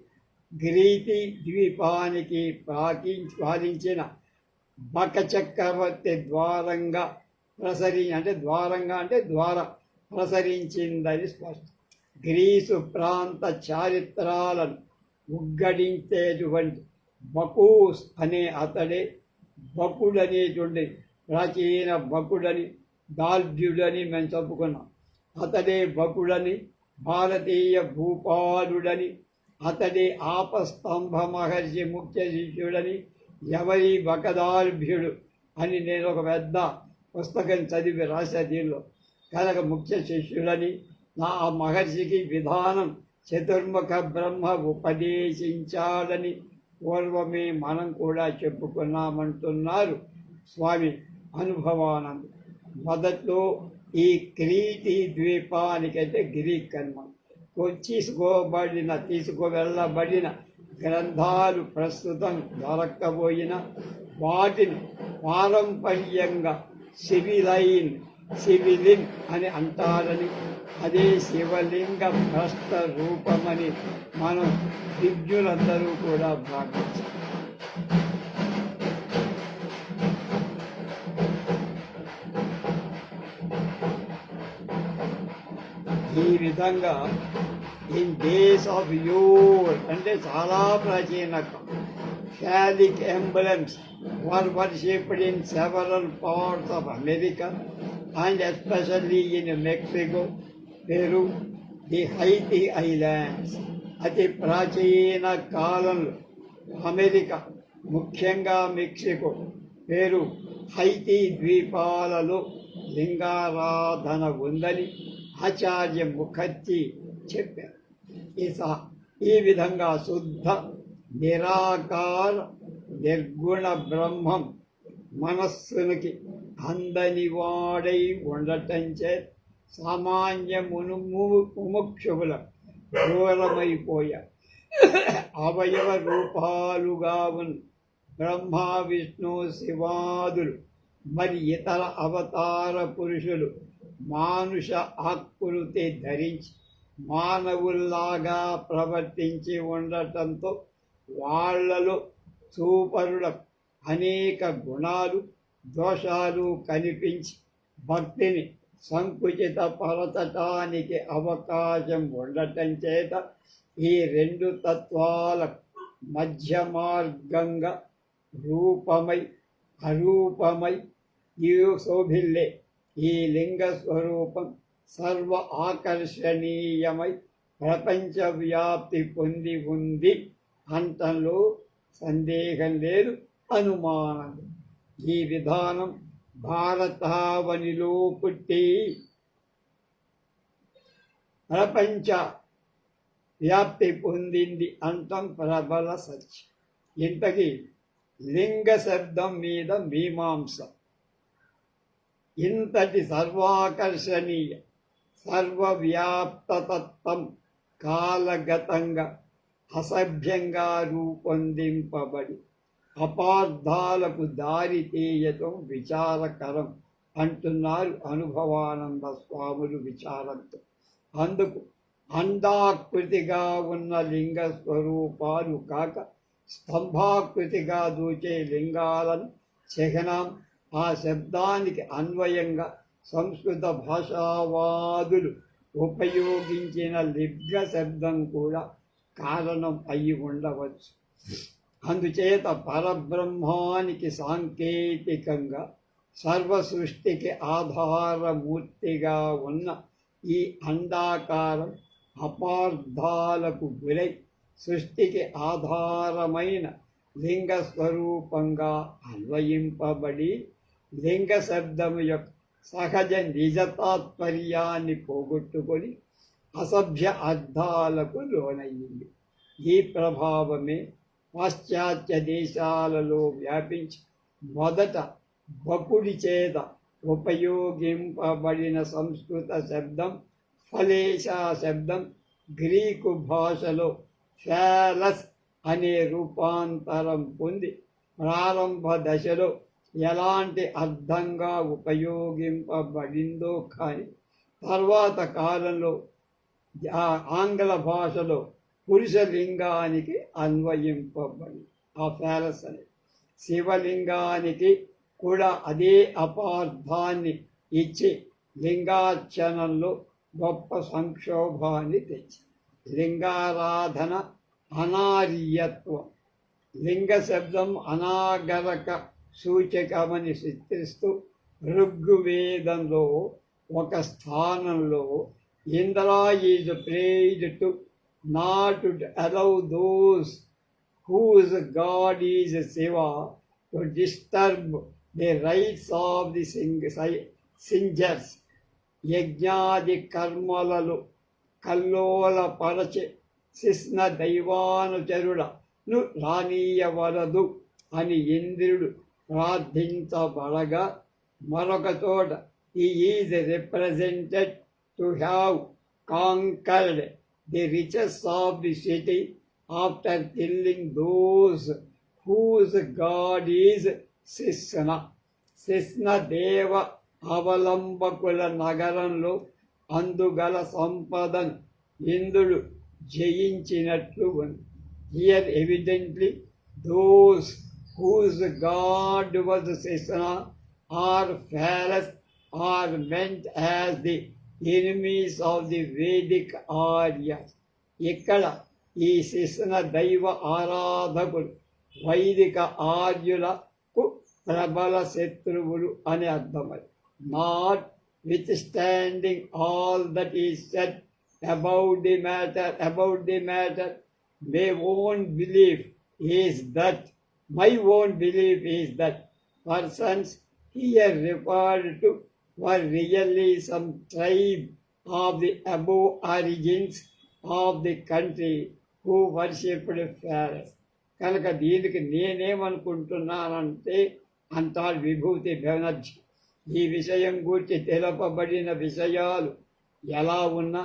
గ్రీతి ద్వీపానికి పాలించిన బక చక్రవర్తి ద్వారంగా అంటే ద్వారంగా అంటే ప్రసరించిందని స్పష్టం. గ్రీసు ప్రాంత చారిత్రాలను ఉగ్గడించేటువంటి బకూస్ అనే అతడే బకుడనేటువంటి ప్రాచీన బకుడని దాల్భ్యుడని మేము చెప్పుకున్నాం. అతడే బకుడని, భారతీయ భూపాలుడని, అతడే ఆపస్తంభ మహర్షి ముఖ్య శిష్యుడని, ఎవరి బకదాల్భ్యుడు అని నేను ఒక పెద్ద పుస్తకం చదివి రాసే దీనిలో. కనుక ముఖ్య శిష్యుడని, నా మహర్షికి విధానం చతుర్ముఖ బ్రహ్మ ఉపదేశించాడని పూర్వమే మనం కూడా చెప్పుకున్నామంటున్నారు స్వామి అనుభవానంద. మొదట్లో ఈ క్రీటి ద్వీపానికైతే గ్రీక్ అన్నమాట తీసుకువెళ్ళబడిన గ్రంథాలు ప్రస్తుతం దొరక్కపోయిన వాటిని పారంపర్యంగా సివిలిన్ అని అంటారని, అదే శివలింగ భ్రష్ట రూపమని మనం విజ్ఞులందరూ కూడా భావించారు. ఈ విధంగా ఇన్ డేస్ ఆఫ్ యూర్ అంటే చాలా ప్రాచీన phallic emblems were worshipped in several parts of America and especially in Mexico, Peru, the Haiti Islands. అతి ప్రాచీన కాలంలో అమెరికా, ముఖ్యంగా మెక్సికో, పెరు, హైతీ ద్వీపాలలో లింగారాధన ఉందని ఆచార్య ముఖర్జీ చెప్పారు. ఈ విధంగా శుద్ధ నిరాకార నిర్గుణ బ్రహ్మం మనస్సునికి అందనివాడై ఉండటంచే సామాన్య ముముక్షువుల దూరమైపోయారు. అవయవ రూపాలుగా ఉన్న బ్రహ్మ, విష్ణు, శివాదులు మరి ఇతర అవతార పురుషులు మానుష ఆకృతి ధరించి మానవుల్లాగా ప్రవర్తించి ఉండటంతో వాళ్లలో సూపరుల అనేక గుణాలు, దోషాలు కనిపించి భక్తిని సంకుచిత పరచటానికి అవకాశం ఉండటం చేత ఈ రెండు తత్వాల మధ్య మార్గంగా రూపమై అరూపమై శోభిల్లే ఈ లింగ స్వరూపం సర్వ ఆకర్షణీయమై ప్రపంచ వ్యాప్తి పొంది ఉంది అంటంలో సందేహం లేదు, అనుమానం. ఈ విధానం భారతావనిలో పుట్టి ప్రపంచ వ్యాప్తి పొందింది అంటం ప్రబల సత్యం. ఇంతకీ లింగ శబ్దం మీద మీమాంస. ఇంతటి సర్వాకర్షణీయ సర్వవ్యాప్తతత్వం కాలగతంగా అసభ్యంగా రూపొందింపబడి అపార్థాలకు దారి తీయటం విచారకరం అంటున్నారు అనుభవానంద స్వాములు విచారంతో. అందుకు అండాకృతిగా ఉన్న లింగ స్వరూపాలు కాక స్తంభాకృతిగా దూచే లింగాలను చిహ్నం ఆ శబ్దానికి అన్వయంగా సంస్కృత భాషావాదులు ఉపయోగించిన లింగ శబ్దం కూడా కారణం అయి ఉండవచ్చు. అందుచేత పరబ్రహ్మానికి సాంకేతికంగా సర్వ సృష్టికి ఆధారమూర్తిగా ఉన్న ఈ అండాకారం అపార్థాలకు గురై సృష్టికి ఆధారమైన లింగ స్వరూపంగా అన్వయింపబడి లింగ శబ్దము యొక్క సహజ నిజ తాత్పర్యాన్ని పోగొట్టుకొని అసభ్య అర్థాలకు లోనయ్యింది. ఈ ప్రభావమే పాశ్చాత్య దేశాలలో వ్యాపించి మొదట బకుడి చేత ఉపయోగింపబడిన సంస్కృత శబ్దం ఫలేషా శబ్దం గ్రీకు భాషలో ఫాలస్ అనే రూపాంతరం పొంది ప్రారంభ దశలో ఎలాంటి అర్థంగా ఉపయోగింపబడిందో కానీ తర్వాత కాలంలో ఆంగ్ల భాషలో పురుషలింగానికి అన్వయింపబడి ఆ ఫాలస్ అని శివలింగానికి కూడా అదే అపార్థాన్ని ఇచ్చి లింగార్చనలో గొప్ప సంక్షోభాన్ని తెచ్చింది. లింగారాధన అనార్యత్వం. లింగ శబ్దం అనాగరక సూచకమని చిత్రిస్తూ ఋగ్వేదంలో ఒక స్థానంలో Indra is praised to not allow those whose God is Shiva to disturb the rights of the singers. యజ్ఞాది కర్మలలో కల్లోల పరచి శిష్ణ దైవానుచరుడను రానీయవలదు అని ఇంద్రుడు ప్రార్థించబడగా, మరొక చోట he is represented to have conquered the riches of the city after killing those whose God is శిష్ణ. శిష్ణ దేవ అవలంబకుల నగరంలో అందుగల సంపదను ఇంద్రుడు జయించినట్లు ఉంది. Here evidently those whose God was శిష్ణ or pharaohs are meant as the enemies of the Vedic Aryas. ఇక్కడ ఈ శిష్ణ దైవ ఆరాధకులు వైదిక ఆర్యులకు ప్రబల శత్రువులు అని అర్థమై, not with standing all that is said about the matter, my own belief is that persons here referred to were really some tribe of the above origins of the country who worshipped Pharaoh. కనుక దీనికి నేనేమనుకుంటున్నానంటే అంటాడు విభూతి బెనర్జీ, ఈ విషయం గురించి తెలుపబడిన విషయాలు ఎలా ఉన్నా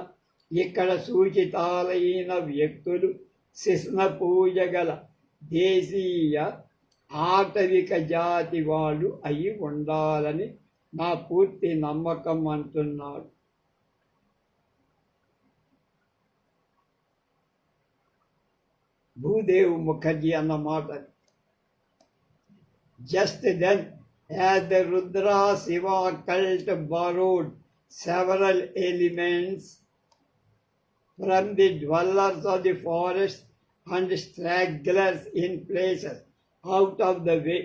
ఇక్కడ సూచితాలైన వ్యక్తులు శిష్ణ పూజ గల దేశీయ ఆటవిక జాతి వాళ్ళు అయి ఉండాలని నా పూర్తి నమ్మకం అంటున్నాడు. భూదేవ్ ముఖర్జీ అన్నమాట. Just then, as the Rudra Shiva cult borrowed several elements from the dwellers of the forest and stragglers in places out of the way,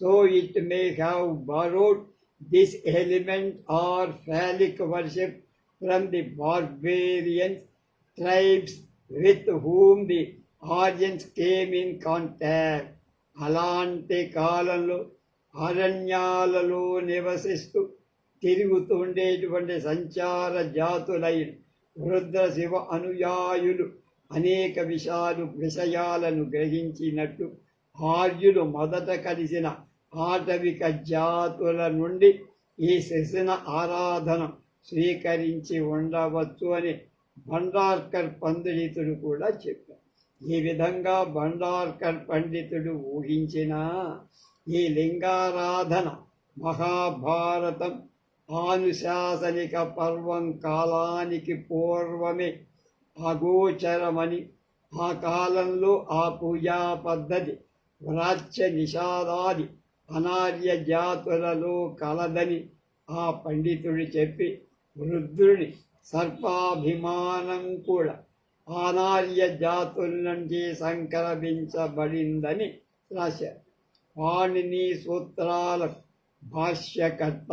so it may have borrowed this element or phallic worship from the barbarian tribes with whom the Aryans came in contact. అలాంటి కాలంలో అరణ్యాలలో నివసిస్తూ తిరుగుతుండేటువంటి సంచార జాతులైన రుద్ర శివ అనుయాయులు అనేక విషయాలను గ్రహించినట్టు ఆర్యులు మొదట కలిసిన ఆటవిక జాతుల నుండి ఈ శిశున ఆరాధన స్వీకరించి ఉండవచ్చు అని భండార్కర్ పండితుడు కూడా చెప్పారు. ఈ విధంగా భండార్కర్ పండితుడు ఊహించిన ఈ లింగారాధన మహాభారతం ఆనుశాసనిక పర్వం కాలానికి పూర్వమే అగోచరమని, ఆ కాలంలో ఆ పూజా పద్ధతి వ్రాచ్య నిషాదాది అనార్య జాతులలో కలదని ఆ పండితుడు చెప్పి, రుద్రుని సర్పాభిమానం కూడా అనార్య జాతుల నుంచి సంక్రమించబడిందని రాశారు. పాణిని సూత్రాలకు భాష్యకర్త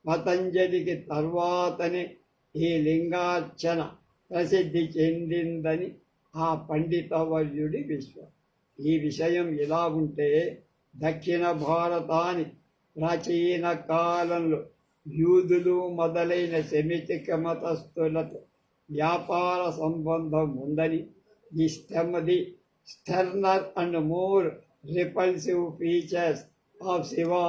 పతంజలికి తర్వాతనే ఈ లింగార్చన ప్రసిద్ధి చెందిందని ఆ పండితవర్యుడి విశ్వాసం. ఈ విషయం ఇలా ఉంటే, దక్షిణ భారతాన్ని ప్రాచీన కాలంలో యూదులు మొదలైన సెమిటిక మతస్థులతో వ్యాపార సంబంధం ఉందని, the sterner and more repulsive features of Shiva,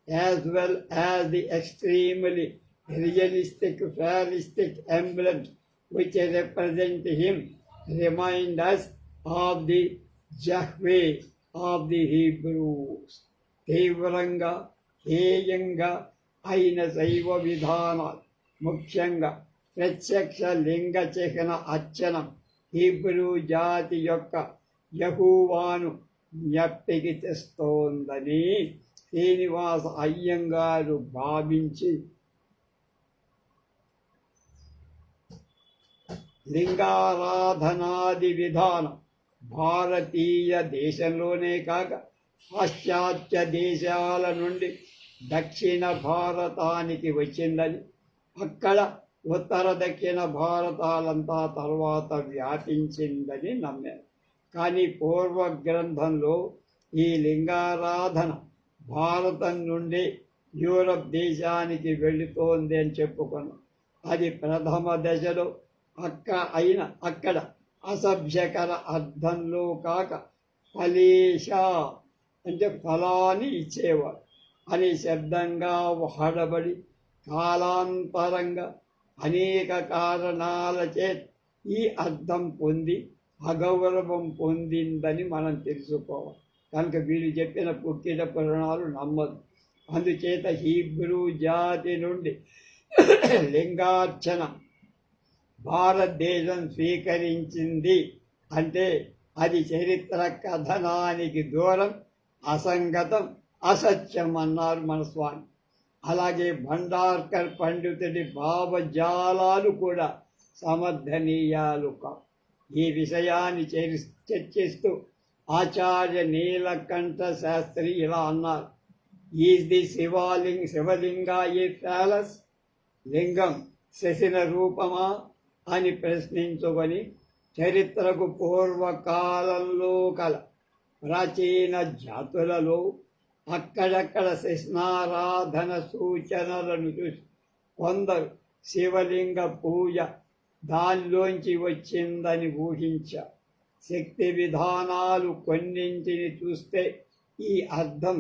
as well as the extremely realistic fatalistic emblems which represent him, remind us of the Yahweh of the Hebrews. తీవ్రంగా హేయంగా అయిన శైవ విధానాలు, ముఖ్యంగా ప్రత్యక్ష లింగ చిహ్న అర్చనం హీబ్రూ జాతి యొక్క యెహోవాను జ్ఞప్తికి తెస్తోందని శ్రీనివాస అయ్యంగారు భావించి లింగారాధనాది విధానం భారతీయ దేశంలోనే కాక పాశ్చాత్య దేశాల నుండి దక్షిణ భారతానికి వచ్చిందని, అక్కడ ఉత్తర దక్షిణ భారతాలంతా తర్వాత వ్యాపించిందని నమ్మారు. కానీ పూర్వ గ్రంథంలో ఈ లింగారాధన భారతం నుండి యూరప్ దేశానికి వెళుతోంది అని చెప్పుకున్నాం. అది ప్రథమ దశలో అక్కడ అసభ్యకర అర్థంలో కాక ఫలేష అంటే ఫలాన్ని ఇచ్చేవాడు అని శబ్దంగా వాడబడి కాలాంతరంగా అనేక కారణాల చేత ఈ అర్థం పొంది అగౌరవం పొందిందని మనం తెలుసుకోవాలి. కనుక వీళ్ళు చెప్పిన పుట్టిన పురాణాలు నమ్మదు. అందుచేత హీబ్రూ జాతి నుండి లింగార్చన భారతదేశం స్వీకరించింది అంటే అది చరిత్ర కథనానికి దూరం, అసంగతం, అసత్యం అన్నారు మన స్వామి. అలాగే భండార్కర్ పండితుడి భావజాలాలు కూడా సమర్థనీయాలు కావు. ఈ విషయాన్ని చర్చిస్తూ ఆచార్య నీలకంఠ శాస్త్రి ఇలా అన్నారు: is the Shivalinga A palace? లింగం శశిన రూపమా అని ప్రశ్నించుకొని చరిత్రకు పూర్వకాలంలో కల ప్రాచీన జాతులలో అక్కడక్కడ శిష్ణారాధన సూచనలను చూసి కొందరు శివలింగ పూజ దానిలోంచి వచ్చిందని ఊహించారు. శక్తి విధానాలు కొన్నింటిని చూస్తే ఈ అర్థం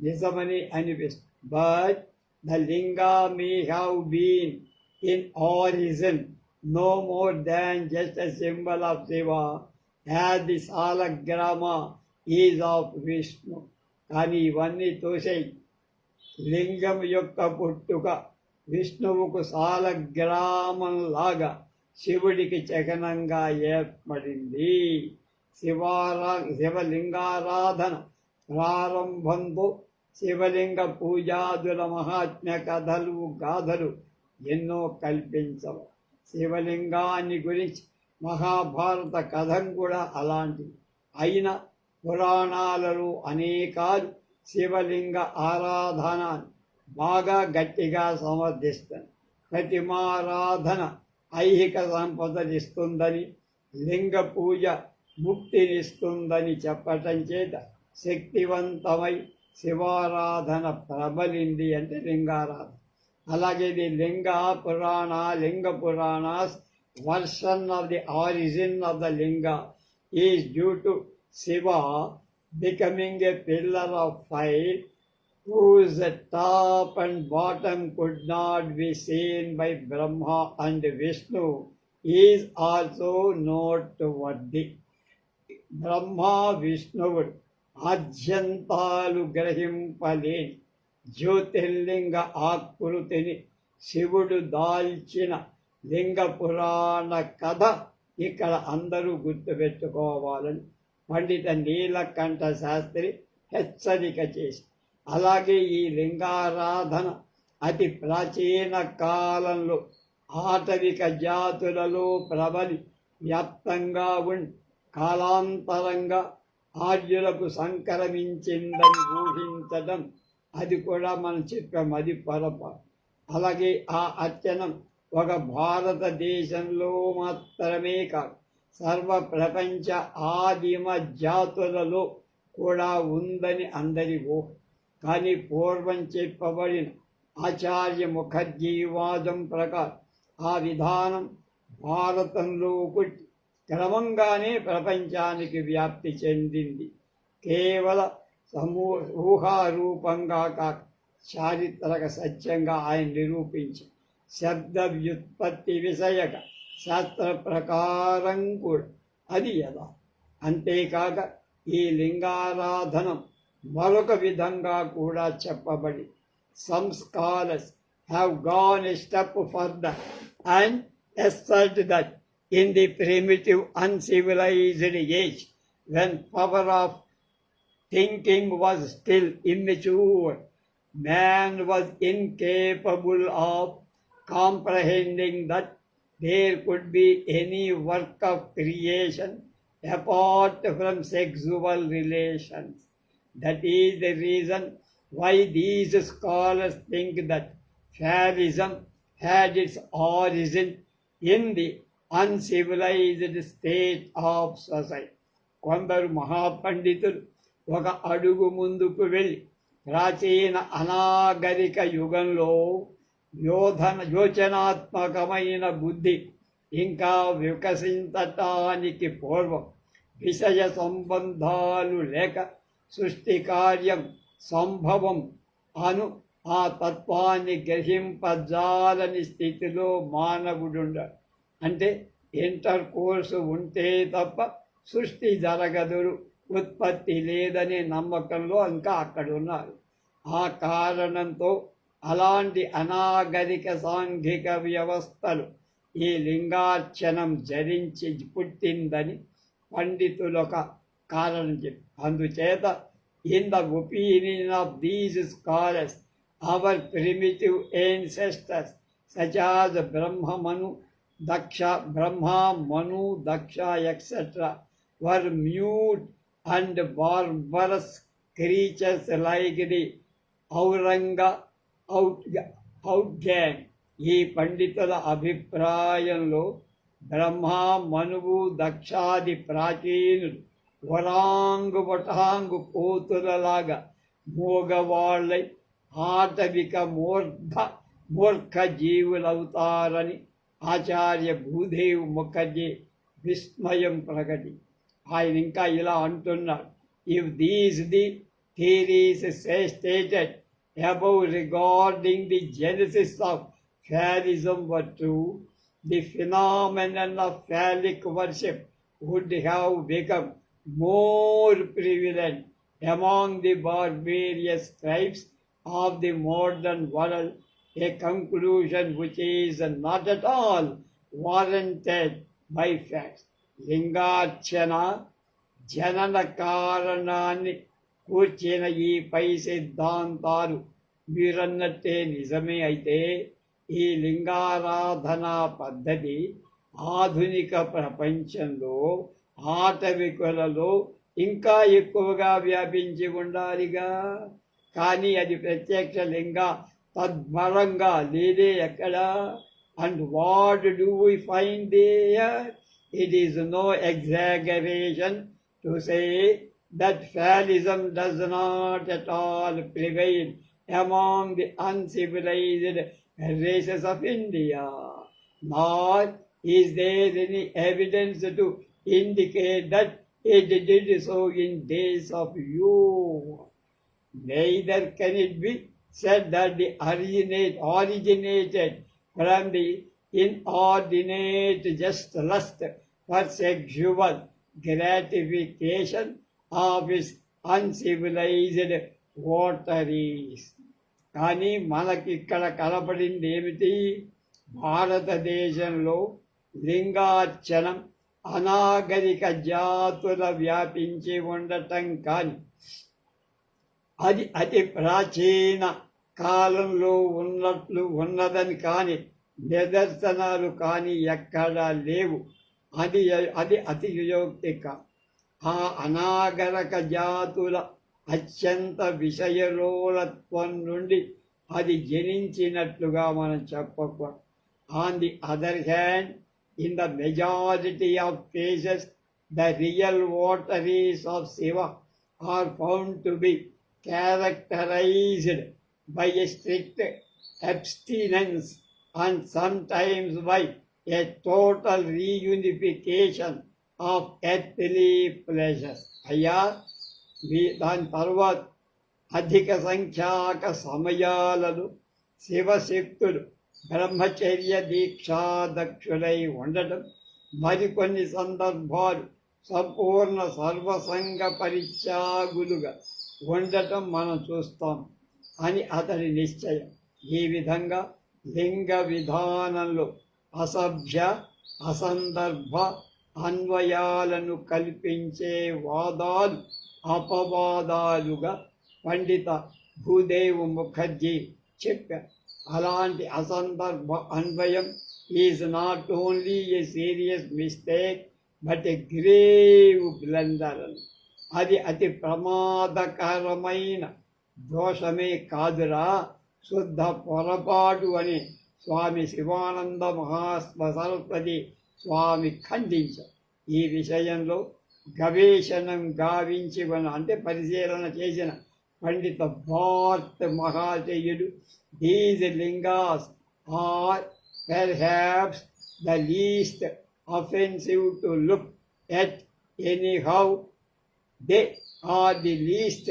నిజమని అనిపిస్తుంది. But the linga may have been in origin no more than just a symbol of Shiva, as the salagrama is of Vishnu. కానీ ఇవన్నీ తోసేయి. లింగం యొక్క పుట్టుక విష్ణువుకు సాలగ్రామంలాగా శివుడికి చకనంగా ఏర్పడింది. శివలింగారాధన ప్రారంభంతో శివలింగ పూజాదుల మహాత్మ్య కథలు గాథలు ఎన్నో కల్పించవు. శివలింగాన్ని గురించి మహాభారత కథం కూడా అలాంటిది. అయినా పురాణాలలో అనేకాలు శివలింగ ఆరాధన బాగా గట్టిగా సమర్థిస్తుంది. ప్రతిమారాధన ఐహిక సంపదనిస్తుందని, లింగ పూజ ముక్తినిస్తుందని చెప్పటం చేత శక్తివంతమై శివారాధన ప్రబలింది అంటే లింగారాధన. అలాగే ది లింగ Puranas version of the origin of the linga is due to Shiva becoming a pillar of fire whose top and bottom could not be seen by Brahma and Vishnu is also noteworthy. బ్రహ్మ విష్ణువుడు ఆద్యంతాలు గ్రహింపలేని జ్యోతిర్లింగ ఆకృతిని శివుడు దాల్చిన లింగ పురాణ కథ ఇక్కడ అందరూ గుర్తుపెట్టుకోవాలని పండిత నీలకంఠ శాస్త్రి హెచ్చరిక చేసి, అలాగే ఈ లింగారాధన అతి ప్రాచీన కాలంలో ఆటవిక జాతులలో ప్రబలి వ్యాప్తంగా ఉండి కాలాంతరంగా ఆర్యులకు సంక్రమించిందని ఊహించడం అది కూడా మనం చెప్పాం, అది పొరపాటు. అలాగే ఆ అర్చనం ఒక భారతదేశంలో మాత్రమే కాదు సర్వ ప్రపంచ ఆదిమ జాతులలో కూడా ఉందని అందరి ఊహ. కానీ పూర్వం చెప్పబడిన ఆచార్య ముఖర్జీ వాదం ప్రకారం ఆ విధానం భారతంలో పుట్టి క్రమంగానే ప్రపంచానికి వ్యాప్తి చెందింది. కేవల ఊహారూపంగా కాక చారిత్రక సత్యంగా ఆయన నిరూపించారు. శబ్ద వ్యుత్పత్తి విషయక శాస్త్ర ప్రకారం కూడా అది యథా. అంతేకాక ఈ లింగారాధనం మరొక విధంగా కూడా చెప్పబడి some scholars have gone a step further and assert that in the primitive uncivilized age, when power of thinking was still immature, man was incapable of comprehending that there could be any work of creation apart from sexual relations. That is the reason why these scholars think that Pharaohism had its origin in the uncivilized state of society. కొందరు మహాపండితులు ఒక అడుగు ముందుకు వెళ్ళి ప్రాచీన అనాగరిక యుగంలో యోచనాత్మకమైన బుద్ధి ఇంకా వికసించటానికి పూర్వం విషయ సంబంధాలు లేక సృష్టి కార్యం సంభవం అను ఆ తత్వాన్ని గ్రహింపజాలని స్థితిలో మానవుడుండ. అంటే ఇంటర్ కోర్సు ఉంటే తప్ప సృష్టి జరగదురు, ఉత్పత్తి లేదనే నమ్మకంలో ఇంకా అక్కడ ఉన్నారు. ఆ కారణంతో అలాంటి అనాగరిక సాంఘిక వ్యవస్థలు ఈ లింగార్చనం జరించి పుట్టిందని పండితులొక కారణం చెప్పి, అందుచేత in the opinion of these scholars our primitive ancestors such as Brahma, Manu, Daksha, etc. were mute and barbarous creatures like the Auranga outgang. ఈ పండితుల అభిప్రాయంలో బ్రహ్మ, మనువు, దక్షాది ప్రాచీనులు వరాంగు వటాంగు కోతులలాగా మూగవాళ్ళై ఆటవిక మూర్ఖ జీవులవుతారని ఆచార్య భూదేవ్ ముఖర్జీ విస్మయం ప్రకటి. ఆయన ఇంకా ఇలా అంటున్నారు, if these the theories stated above regarding the genesis of Pharaohism were true, the phenomenon of phallic worship would have become more prevalent among the barbarous tribes of the modern world, a conclusion which is not at all warranted by facts. లింగార్చన జనన కారణాన్ని కూర్చిన ఈ పై సిద్ధాంతాలు మీరన్నట్టే నిజమే అయితే ఈ లింగారాధనా పద్ధతి ఆధునిక ప్రపంచంలో ఆటవికులలో ఇంకా ఎక్కువగా వ్యాపించి ఉండాలిగా. కానీ అది ప్రత్యక్ష లింగ తద్భరంగా లేదే ఎక్కడా. And what do we find there? It is no exaggeration to say that Pharaohism does not at all prevail among the uncivilized races of India, nor is there any evidence to indicate that it did so in days of yore. Neither can it be said that the originated from the inordinate just lust for sexual gratification of its uncivilized votaries. కానీ మనకిక్కడ కనపడింది ఏమిటి? భారతదేశంలో లింగార్చనం అనాగరిక జాతుల వ్యాపించి ఉండటం కానీ అది అతి ప్రాచీన కాలంలో ఉన్నదని కానీ నిదర్శనాలు కానీ ఎక్కడా లేవు. అది అతియోక్తిక. ఆ అనాగరిక జాతుల అత్యంత విషయలోలత్వం నుండి అది జనించినట్లుగా మనం చెప్పకూడదు. On the other hand, in the majority of cases the real votaries of Shiva are found to be characterized by a strict abstinence and sometimes by a total reunification of earthly pleasures. అయ్యా, దాని తర్వాత అధిక సంఖ్యాక సమయాలను శివశక్తులు బ్రహ్మచర్య దీక్షాదక్షులై ఉండటం, మరికొన్ని సందర్భాలు సంపూర్ణ సర్వసంగ పరిత్యాగులుగా ఉండటం మనం చూస్తాం అని అతడి నిశ్చయం. ఈ విధంగా లింగ విధానంలో అసభ్య అసందర్భ అన్వయాలను కల్పించే వాదాలు అపవాదాలుగా పండిత భూదేవ్ ముఖర్జీ చెప్పారు. అలాంటి అసందర్భ అన్వయం is not only a serious mistake but a grave blunder. అది అతి ప్రమాదకరమైన దోషమే కాదురా, శుద్ధ పొరపాటు అని స్వామి శివానంద సరస్వతి స్వామి ఖండించారు. ఈ విషయంలో గవేషణం అంటే పరిశీలన చేసిన పండిత భారత మహాశయుడు, these lingas are perhaps the least offensive to look at anyhow. They are the least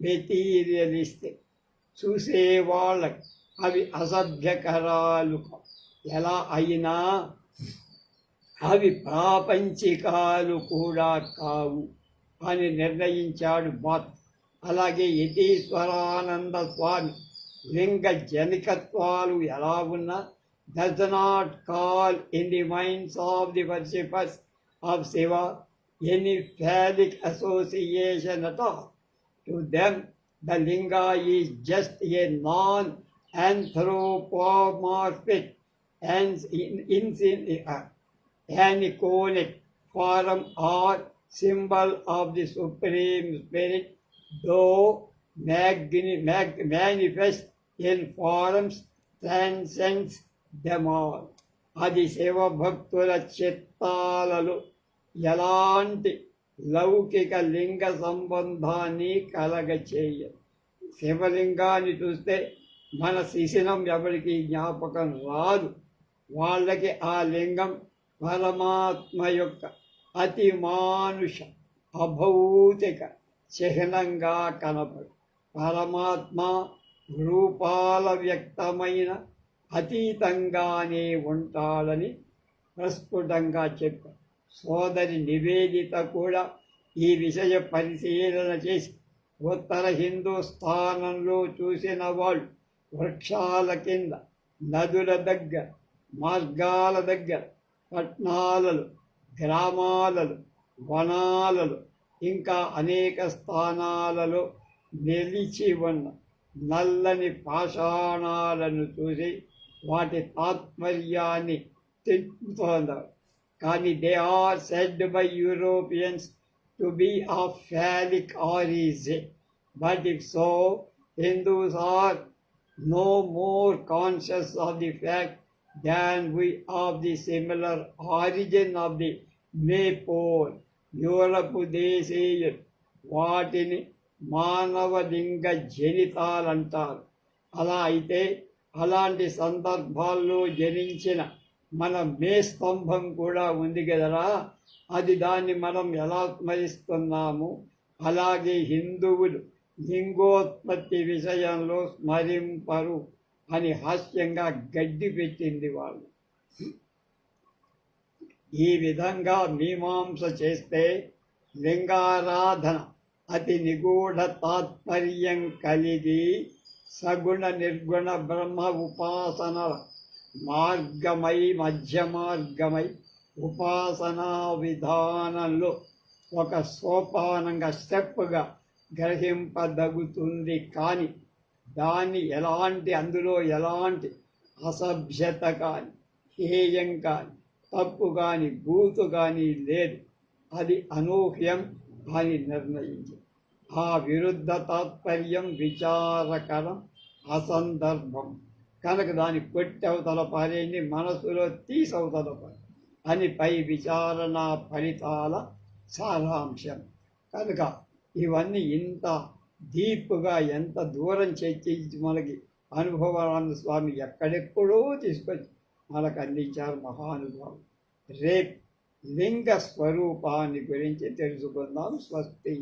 materialistic. చూసేవాళ్ళకి అవి అసభ్యకరాలు ఎలా అయినా అవి ప్రాపంచికాలు కూడా కావు అని నిర్ణయించాడు బాత్. అలాగే యతీశ్వరానంద స్వామి లింగ జనికత్వాలు ఎలా ఉన్నా does not call in the minds of the worshippers of Shiva any phallic association at all. To them, the linga is just a non-anthropomorphic and aniconic form or symbol of the Supreme Spirit, though manifest in forms transcends them all. అది శివభక్తుల చిత్తాలలో ఎలాంటి లౌకిక లింగ సంబంధాన్ని కలగచేయదు. శివలింగాన్ని చూస్తే మన శిశినం ఎవరికి జ్ఞాపకం రాదు. వాళ్ళకి ఆ లింగం పరమాత్మ యొక్క అతి మానుష అభౌతిక చిహ్నంగా కనపడు. పరమాత్మ రూపాల వ్యక్తమైన అతీతంగానే ఉంటాడని ప్రస్ఫుటంగా చెప్పారు. సోదరి నివేదిత కూడా ఈ విషయ పరిశీలన చేసి ఉత్తర హిందూస్థానంలో చూసిన వాళ్ళు వృక్షాల కింద, నదుల దగ్గర, మార్గాల దగ్గర, పట్టణాలలో, గ్రామాలలో, వనాలలో, ఇంకా అనేక స్థానాలలో నిలిచి ఉన్న నల్లని పాషాణాలను చూసి వాటి తాత్పర్యాన్ని తెలుపుతోంది. కానీ they are said by Europeans to be of phallic origin. But if so, Hindus are no more conscious of the fact than we of the similar origin of the maypole. యూరపు దేశీయులు వాటిని మానవలింగ జనితాలంటారు. అలా అయితే అలాంటి సందర్భాల్లో జనించిన మన స్తంభం కూడా ఉంది కదరా, అది దాన్ని మనం ఎలా స్మరిస్తున్నాము. అలాగే హిందువులు లింగోత్పత్తి విషయంలో స్మరింపరు అని హాస్యంగా గడ్డి పెట్టింది వాళ్ళు. ఈ విధంగా మీమాంస చేస్తే లింగారాధన అతి నిగూఢ తాత్పర్యం కలిగి సగుణ నిర్గుణ బ్రహ్మ ఉపాసనల మార్గమై మధ్య మార్గమై ఉపాసనా విధానంలో ఒక సోపానంగా స్టెప్గా గ్రహింపదగుతుంది. కానీ దాన్ని అందులో ఎలాంటి అసభ్యత కానీ, హేయం కానీ, తప్పు కానీ, బూతు కానీ లేదు. అది అనూహ్యం అని నిర్ణయించి ఆ విరుద్ధ తాత్పర్యం విచారకరం, అసందర్భం కనుక దాన్ని కొట్టవతల పారేని, మనసులో తీసవతల పారి అని పై విచారణ ఫలితాల సారాంశం. కనుక ఇవన్నీ ఇంత డీప్గా ఎంత దూరం చర్చించి మనకి అనుభవానంద స్వామి ఎక్కడెక్కడో తీసుకొచ్చి మనకు అందించారు మహానుభావులు. రేపు లింగ స్వరూపాన్ని గురించి తెలుసుకుందాం. స్వస్తి.